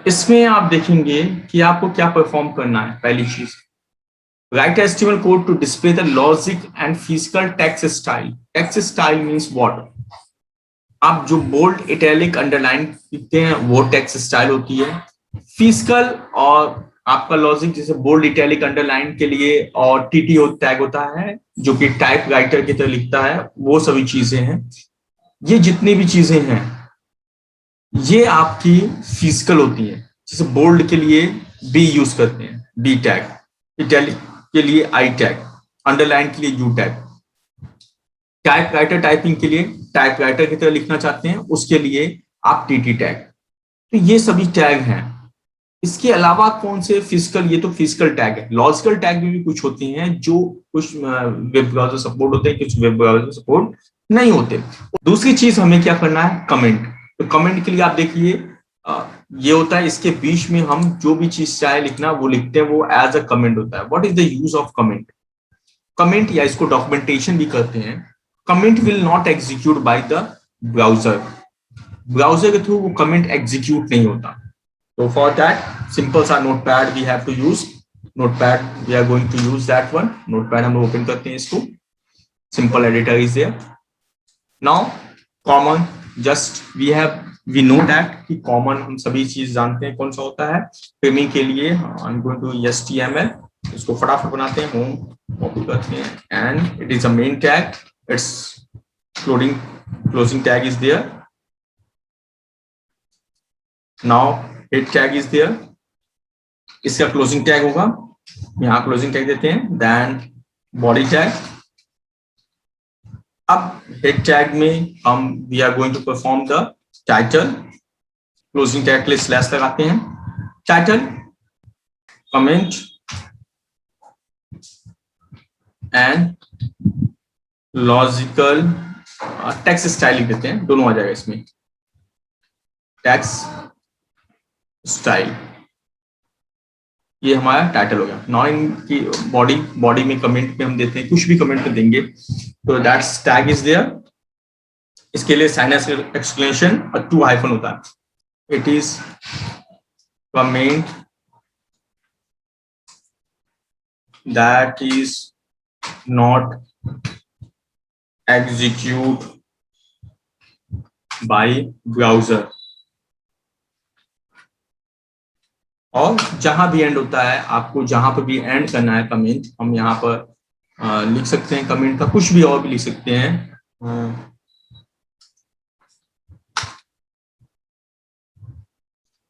इसमें आप देखेंगे कि आपको क्या परफॉर्म करना है। पहली चीज, write HTML code to display the logic and physical text style. Text style means what? आप जो बोल्ड, इटैलिक, अंडरलाइन लिखते हैं वो टेक्स्ट स्टाइल होती है। फिजिकल और आपका लॉजिक, जैसे बोल्ड, इटैलिक, अंडरलाइन के लिए और टीटी टैग होता है जो कि टाइप राइटर की तरह लिखता है, वो सभी चीजें हैं। ये जितनी भी चीजें हैं ये आपकी फिजिकल होती है। जैसे बोल्ड के लिए बी यूज करते हैं, बी टैग, इटैलिक के लिए आई टैग, अंडरलाइन के लिए you tag, type writer typing के लिए टाइप राइटर की तरह लिखना चाहते हैं उसके लिए आप टीटी टैग। तो ये सभी टैग हैं। इसके अलावा कौन से फिजिकल, ये तो फिजिकल टैग है। लॉजिकल टैग में भी कुछ होती हैं जो कुछ वेब ब्राउजर सपोर्ट होते हैं, कुछ वेब ब्राउजर सपोर्ट नहीं होते। दूसरी चीज हमें क्या करना है, कमेंट। तो कमेंट के लिए आप देखिए ये होता है, इसके बीच में हम जो भी चीज चाहे लिखना वो लिखते हैं, वो एज अ कमेंट होता है। What is the use of comment? Comment, या इसको डॉक्यूमेंटेशन भी कहते हैं, comment will not execute by the browser. Browser के थ्रू वो कमेंट एग्जीक्यूट नहीं होता। तो फॉर दैट सिंपल सा notepad we have to use. Notepad we are going to use that one. Notepad हम ओपन करते हैं इसको, simple editor is there. Now common, just we know that कि कॉमन हम सभी चीज जानते हैं कौन सा होता है। फ्रेमिंग के लिए I am going to HTML, इसको फटाफट बनाते हैं, होम कॉपी करते हैं, and it is a main tag, its closing tag is there. Now head tag is there, इसका क्लोजिंग टैग होगा, यहाँ क्लोजिंग टैग देते हैं, देन बॉडी टैग। अब हेड टैग में हम we are going to perform the title, closing tag के लिए स्लैश लगाते हैं, title, comment and logical text style लिख देते हैं, दोनों आ जाएगा इसमें, टेक्स्ट स्टाइल। ये हमारा टाइटल हो गया। नाउ इनकी बॉडी में कमेंट में हम देते हैं, कुछ भी कमेंट में देंगे, तो दैट्स टैग इज देयर। इसके लिए साइनस एक्सक्लेमेशन और 2 हाइफन होता है, it is comment that is not execute by browser. और जहां भी एंड होता है, आपको जहां पर भी एंड करना है कमेंट, हम यहाँ पर लिख सकते हैं कमेंट का कुछ भी और भी लिख सकते हैं।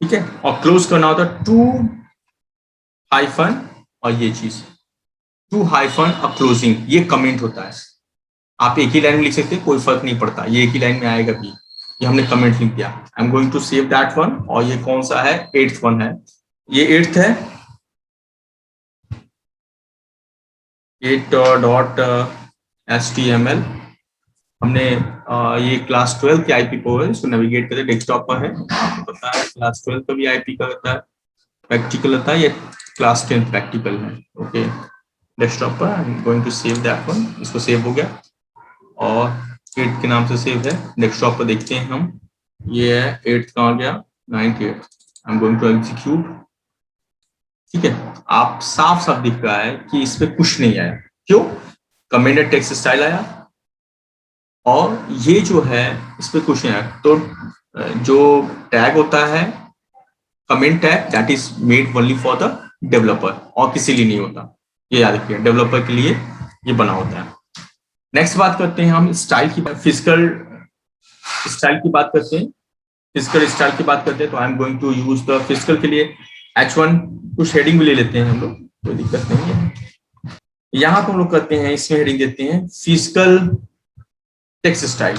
ठीक है, और क्लोज करना होता है 2 हाइफन, और ये चीज 2 हाइफन और क्लोजिंग, ये कमेंट होता है। आप एक ही लाइन में लिख सकते हैं, कोई फर्क नहीं पड़ता, ये एक ही लाइन में आएगा भी। ये हमने कमेंट लिख दिया। I am going to save that one. और ये कौन सा है, 8th वन है, ये 8th है, 8.html। हमने ये क्लास 12 की आईपी पर है, इसको नेविगेट करते डेस्कटॉप पर है, पता है क्लास 12 का भी आईपी का होता है, प्रैक्टिकल होता है, ये क्लास 10 प्रैक्टिकल है। ओके, डेस्कटॉप पर I am going to save that one. इसको सेव हो गया और 8 के नाम से सेव है। डेस्कटॉप पर देखते हैं हम, ये है 8 कहाँ गया, 9th 8। I am going to execute. ठीक है, आप साफ साफ दिख रहा है कि इस पे कुछ नहीं आया। क्यों? कमेंटेड टेक्स्ट स्टाइल आया, और ये जो है इस पे कुछ नहीं आया। तो जो टैग होता है comment tag, that is made only for the developer, और किसी लिए नहीं होता। ये याद रखिए, डेवलपर के लिए ये बना होता है। नेक्स्ट बात करते हैं हम स्टाइल की, फिजिकल स्टाइल की बात करते हैं। फिजिकल स्टाइल की बात करते हैं, तो I am going to use the physical के लिए H1, कुछ हेडिंग भी ले लेते हैं हम लोग, कोई दिक्कत नहीं है। यहाँ पर हम लोग करते हैं, इसमें हेडिंग देते हैं फिजिकल टेक्स्ट स्टाइल।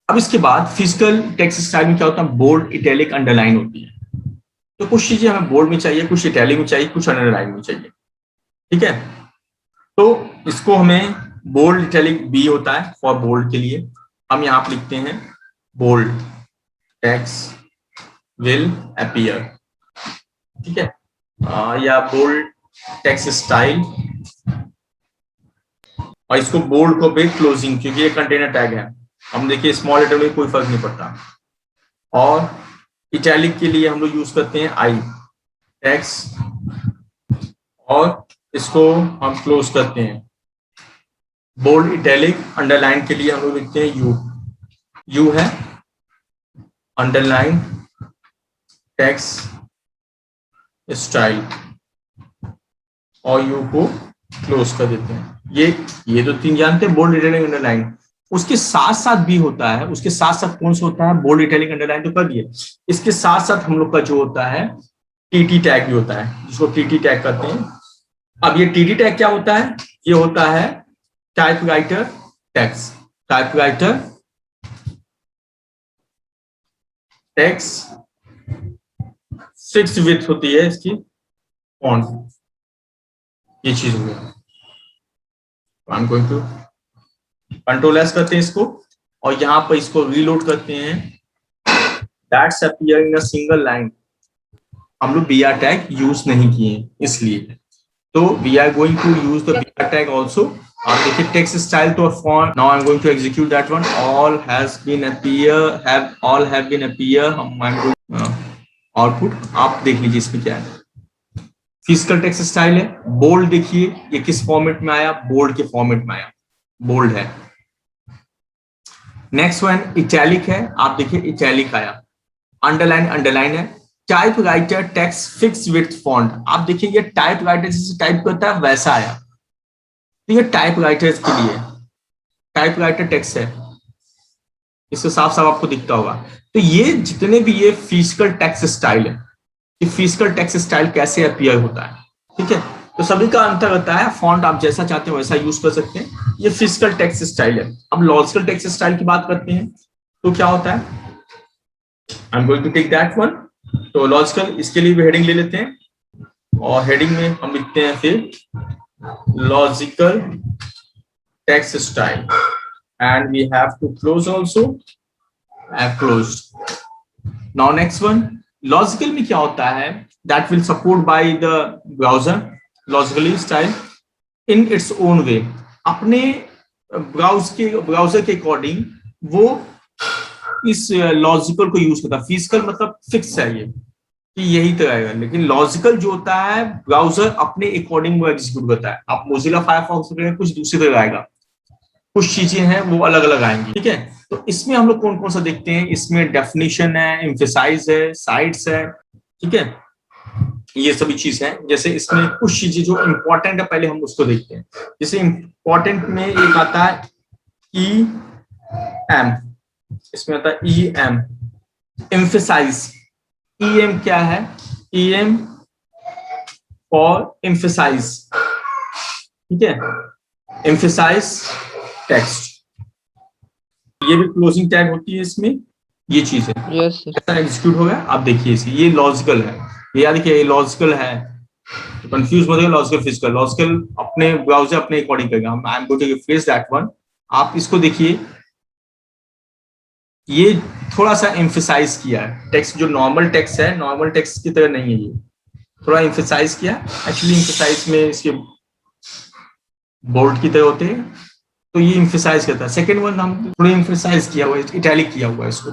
अब इसके बाद फिजिकल टेक्स्ट स्टाइल में क्या होता है, बोल्ड, इटैलिक, अंडरलाइन होती है। तो कुछ चीजें हमें बोल्ड में चाहिए, कुछ इटैलिक में चाहिए, कुछ अंडरलाइन में चाहिए। ठीक है, तो इसको हमें बोल्ड, इटैलिक, बी होता है फॉर बोल्ड के लिए। हम यहाँ पर लिखते हैं बोल्ड टेक्स्ट विल अपीयर। ठीक है, या बोल्ड टेक्स्ट स्टाइल, और इसको बोल्ड को भी क्लोजिंग, क्योंकि ये कंटेनर टैग है। हम देखिए स्मॉल लेटर में कोई फर्क नहीं पड़ता। और इटैलिक के लिए हम लोग यूज करते हैं आई, टेक्स्ट, और इसको हम क्लोज करते हैं। बोल्ड, इटैलिक, अंडरलाइन के लिए हम लोग लिखते हैं यू। यू है अंडरलाइन, टेक्स्ट, स्टाइल, और यू को क्लोज कर देते हैं। ये तो तीन जानते हैं, बोल्ड, इटैलिक, अंडरलाइन। उसके साथ साथ भी होता है, उसके साथ साथ कौन सा होता है, बोल्ड, इटैलिक, अंडरलाइन तो कर दिए, इसके साथ साथ हम लोग का जो होता है टीटी टैग भी होता है, जिसको टीटी टैग कहते हैं। अब ये टीटी टैग क्या होता है, ये होता है typewriter text. Typewriter text fixed width होती है इसकी फॉन्ट, ये चीज हो गया। I am going to control S करते हैं इसको, और यहाँ पर इसको रीलोड करते हैं। That's appear in a single line. हम लोग बीआर टैग यूज नहीं किए इसलिए, तो we are going to use the BR tag also. आप देखिए टेक्स्ट स्टाइल तो font, now I am going to execute that one. All has been appear, all have been appear. Output आप देख लीजिए इसमें क्या है। फिजिकल टेक्स्ट स्टाइल है, बोल्ड देखिए ये किस फॉर्मेट में आया, बोल्ड के फॉर्मेट में आया, बोल्ड है। नेक्स्ट वन इटैलिक है, आप देखिए इटैलिक आया। अंडरलाइन, अंडरलाइन है। Typewriter text fixed width font, आप देखिए ये टाइपराइटर जैसे टाइप करता है वैसा आया, तो ये टाइपराइटर्स के लिए टाइपराइटर टेक्स्ट है, इससे साफ साफ आपको दिखता होगा। तो ये जितने भी ये फिजिकल टेक्स्ट स्टाइल है, कि फिजिकल टेक्स्ट स्टाइल कैसे अपीयर होता है, ठीक है। तो सभी का अंतर होता है, फॉन्ट आप जैसा चाहते हैं वैसा यूज कर सकते हैं। ये फिजिकल टेक्स्ट स्टाइल है। अब लॉजिकल टेक्स्ट स्टाइल की बात करते हैं, तो क्या होता है, I am going to take that one. तो लॉजिकल, इसके लिए भी हेडिंग ले लेते हैं, और हेडिंग में हम लिखते हैं फिर logical text style, and we have to close also, I have closed. Now next one, logical में क्या होता है, that will support by the browser logically style in its own way. अपने ब्राउजर के अकॉर्डिंग वो इस लॉजिकल को use करता है। फिजिकल मतलब फिक्स है ये कि यही तरह है, लेकिन लॉजिकल जो होता है ब्राउजर अपने अकॉर्डिंग वो एग्जीक्यूट करता है। आप मोजिला फायरफॉक्स में कुछ दूसरी तरह आएगा, कुछ चीजें हैं वो अलग अलग आएंगी, ठीक है। तो इसमें हम लोग कौन कौन सा देखते हैं, इसमें डेफिनेशन है, एम्फेसाइज है, साइट्स है, ठीक है, ये सभी चीज है। जैसे इसमें कुछ चीजें जो इंपॉर्टेंट है पहले हम उसको देखते हैं। जैसे इंपॉर्टेंट में एक आता है ई एम, इसमें आता है E M, emphasize. E M क्या है, ई एम फॉर एम्फेसाइज, ठीक है, एम्फेसाइज टेक्स्ट। ये भी क्लोजिंग टैग होती है इसमें, ये चीज है। Yes sir. ऐसा एग्जीक्यूट हो गया। आप देखिए इसे, ये लॉजिकल है, ये याद रखिए ये लॉजिकल है, तो कंफ्यूज मत होइए। लॉजिकल फिजिकल, लॉजिकल अपने ब्राउजर अपने अकॉर्डिंग करेगा। I am going to replace that one. आप इसको देखिए, ये थोड़ा सा एम्फेसाइज किया है टेक्स्ट, जो नॉर्मल टेक्स्ट है नॉर्मल टेक्स्ट की तरह नहीं है, ये थोड़ा एम्फेसाइज किया। एक्चुअली एम्फेसाइज में इसके बोल्ड की तरह होते हैं, तो ये एम्फेसाइज करता है। सेकेंड वन हम थोड़ा एम्फेसाइज किया हुआ है, इटैलिक किया हुआ है इसको,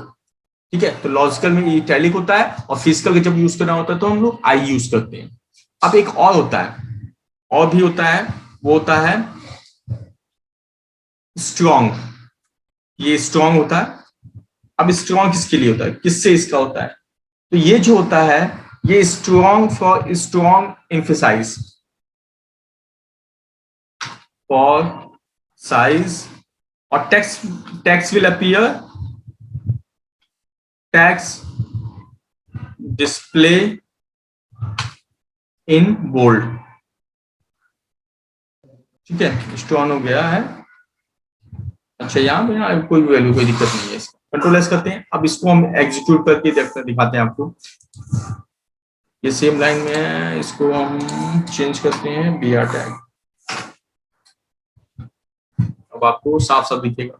ठीक है। तो लॉजिकल में इटैलिक होता है, और फिजिकल के जब यूज करना होता है तो हम लोग आई यूज करते हैं। अब एक और होता है, और भी होता है, वो होता है स्ट्रॉन्ग। ये स्ट्रॉन्ग होता है। अब स्ट्रॉन्ग किसके लिए होता है, किससे इसका होता है, तो ये जो होता है ये strong for strong emphasise, for size, और text will appear, text display in bold, ठीक है। स्ट्रॉन्ग हो गया है। अच्छा, यहाँ पे कोई वैल्यू, कोई दिक्कत नहीं है इसका। कंट्रोल एस करते हैं। अब इसको हम एग्जीक्यूट करके दिखाते हैं आपको। ये सेम लाइन में है, इसको हम चेंज करते हैं बीआर टैग। अब आपको साफ साफ दिखेगा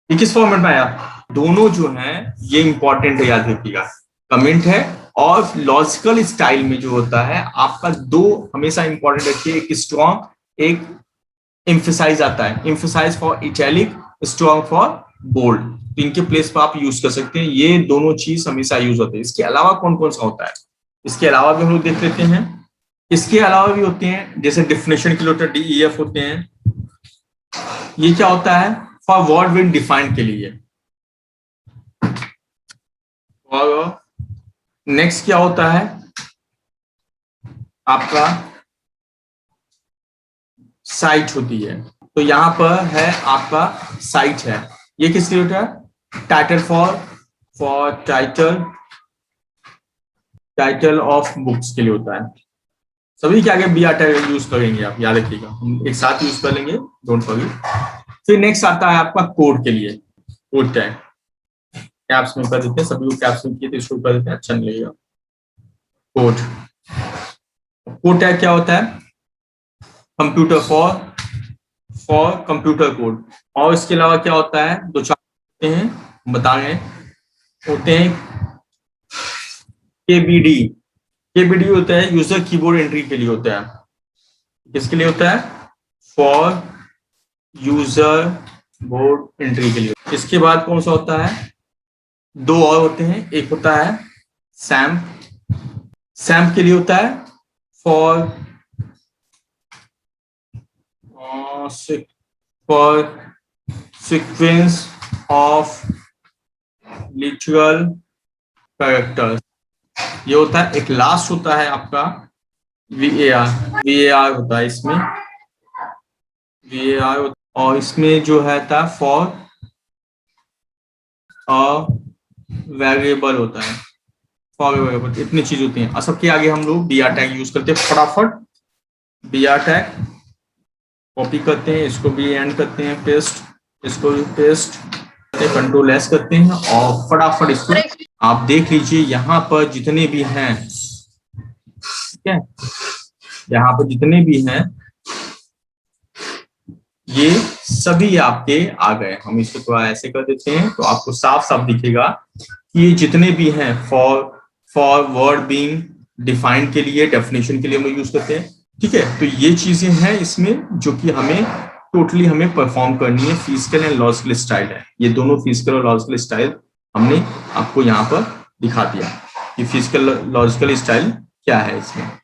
ये किस फॉर्मेट में आया। दोनों जो है ये इंपॉर्टेंट है, याद रखिएगा। कमेंट है और लॉजिकल स्टाइल में जो होता है आपका दो हमेशा इंपॉर्टेंट रखिए, एक स्ट्रॉन्ग, एक एम्फेसाइज आता है। Emphasize for italic, strong for bold. तो इनके प्लेस पर आप यूज कर सकते हैं। ये दोनों चीज हमेशा यूज होते हैं। इसके अलावा कौन कौन सा होता है, इसके अलावा भी हम लोग देख लेते हैं। इसके अलावा भी होते हैं, जैसे डेफिनेशन के लिए होता है DEF होते हैं। ये क्या होता है, फॉर वर्ड विन डिफाइंड के लिए। और नेक्स्ट क्या होता है आपका, साइट होती है। तो यहां पर है आपका साइट है, ये किसके लिए होता है, title for title of books के लिए होता है। सभी के आगे BR टैग यूज करेंगे आप, याद रखिएगा, हम एक साथ यूज कर लेंगे, डोंट फॉरगेट। फिर नेक्स्ट आता है आपका कोड के लिए, कोड टैग कैप्स में कर देते हैं, सभी लोग कैप्स में किए तो इसको कर देते हैं, अच्छा नहीं लगेगा। कोड टैग क्या होता है, कंप्यूटर फॉर कंप्यूटर कोड। और इसके अलावा क्या होता है, दो चार होते हैं बता रहे होते हैं। केबीडी होता है यूजर कीबोर्ड एंट्री के लिए होता है। किसके लिए होता है, फॉर यूजर बोर्ड एंट्री के लिए। इसके बाद कौन सा होता है, दो और होते हैं, एक होता है सैम्प के लिए होता है, for sequence of literal characters. ये होता है। एक लास्ट होता है आपका VAR होता है इसमें, VAR। और इसमें जो है था फॉर वेरिएबल होता है, फॉर वेरिएबल। इतनी चीज होती हैं और सबके आगे हम लोग BR टैग यूज करते हैं। फटाफट BR टैग कॉपी करते हैं, इसको भी एंड करते हैं पेस्ट, इसको भी पेस्ट, कंट्रोल S करते हैं और फटाफट इसको आप देख लीजिए। यहाँ पर जितने भी हैं, ठीक है, यहाँ पर जितने भी हैं ये सभी आपके आ गए। हम इसको थोड़ा ऐसे कर देते हैं तो आपको साफ साफ दिखेगा कि ये जितने भी हैं फॉर वर्ड बीइंग डिफाइंड के लिए, डेफिनेशन के लिए हम लोग यूज करते हैं। ठीक है, तो ये चीजें हैं इसमें जो कि हमें टोटली हमें परफॉर्म करनी है। फिजिकल एंड लॉजिकल स्टाइल है, ये दोनों फिजिकल और लॉजिकल स्टाइल हमने आपको यहाँ पर दिखा दिया कि फिजिकल लॉजिकल स्टाइल क्या है इसमें।